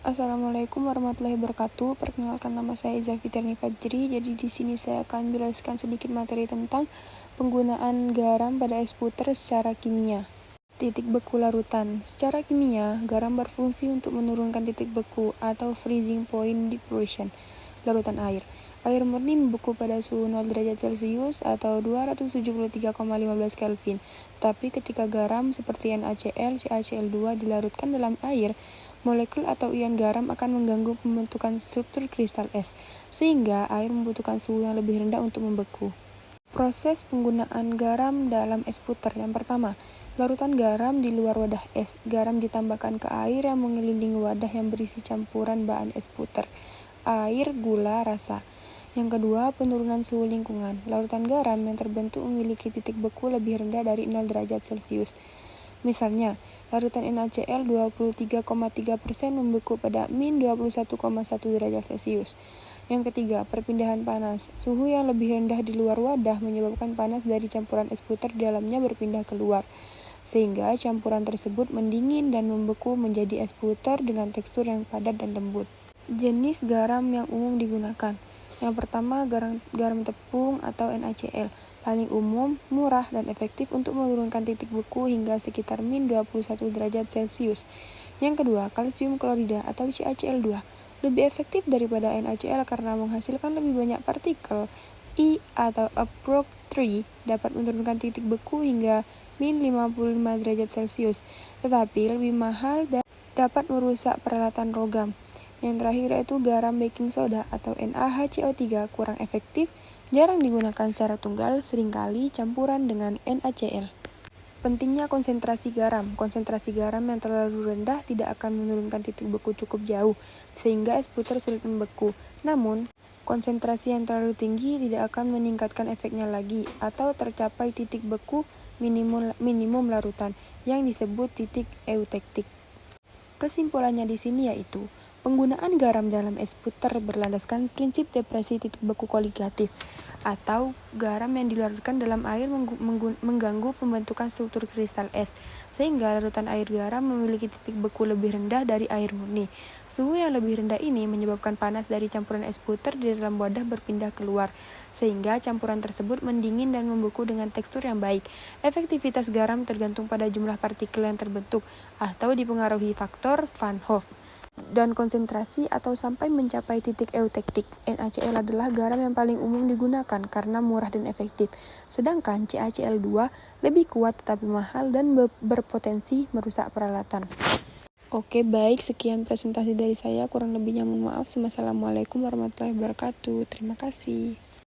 Assalamualaikum warahmatullahi wabarakatuh. Perkenalkan, nama saya Iza Fitriani Fajri. Jadi di sini saya akan menjelaskan sedikit materi tentang penggunaan garam pada es puter secara kimia. Titik beku larutan. Secara kimia, garam berfungsi untuk menurunkan titik beku atau freezing point diffusion larutan air. Air murni membeku pada suhu 0 derajat Celcius atau 273,15 Kelvin. Tapi ketika garam seperti NaCl, CaCl2 dilarutkan dalam air, molekul atau ion garam akan mengganggu pembentukan struktur kristal es, sehingga air membutuhkan suhu yang lebih rendah untuk membeku. Proses penggunaan garam dalam es puter. Yang pertama, larutan garam di luar wadah es. Garam ditambahkan ke air yang mengelilingi wadah yang berisi campuran bahan es puter, air, gula, rasa. Yang kedua, penurunan suhu lingkungan. Larutan garam yang terbentuk memiliki titik beku lebih rendah dari 0 derajat Celcius. Misalnya, larutan NaCl 23,3% membeku pada min 21,1 derajat Celcius. Yang ketiga, perpindahan panas. Suhu yang lebih rendah di luar wadah menyebabkan panas dari campuran es puter di dalamnya berpindah keluar, sehingga campuran tersebut mendingin dan membeku menjadi es puter dengan tekstur yang padat dan lembut. Jenis garam yang umum digunakan. Yang pertama, garam tepung atau NaCl. Paling umum, murah, dan efektif untuk menurunkan titik beku hingga sekitar min 21 derajat Celcius. Yang kedua, kalsium klorida atau CaCl2. Lebih efektif daripada NaCl karena menghasilkan lebih banyak partikel. I atau approx 3 dapat menurunkan titik beku hingga min 55 derajat Celcius, tetapi lebih mahal dan dapat merusak peralatan logam. Yang terakhir yaitu garam baking soda atau NaHCO3, kurang efektif, jarang digunakan secara tunggal, seringkali campuran dengan NaCl. Pentingnya konsentrasi garam. Konsentrasi garam yang terlalu rendah tidak akan menurunkan titik beku cukup jauh, sehingga es puter sulit membeku. Namun, konsentrasi yang terlalu tinggi tidak akan meningkatkan efeknya lagi, atau tercapai titik beku minimum larutan, yang disebut titik eutektik. Kesimpulannya di sini yaitu, penggunaan garam dalam es puter berlandaskan prinsip depresi titik beku koligatif, atau garam yang dilarutkan dalam air mengganggu pembentukan struktur kristal es, sehingga larutan air garam memiliki titik beku lebih rendah dari air murni. Suhu yang lebih rendah ini menyebabkan panas dari campuran es puter di dalam wadah berpindah keluar, sehingga campuran tersebut mendingin dan membeku dengan tekstur yang baik. Efektivitas garam tergantung pada jumlah partikel yang terbentuk, atau dipengaruhi faktor Van Hoff, dan konsentrasi atau sampai mencapai titik eutektik. NaCl adalah garam yang paling umum digunakan karena murah dan efektif, sedangkan CaCl2 lebih kuat tetapi mahal dan berpotensi merusak peralatan. Oke, baik, sekian presentasi dari saya, kurang lebihnya mohon maaf. Wassalamualaikum warahmatullahi wabarakatuh. Terima kasih.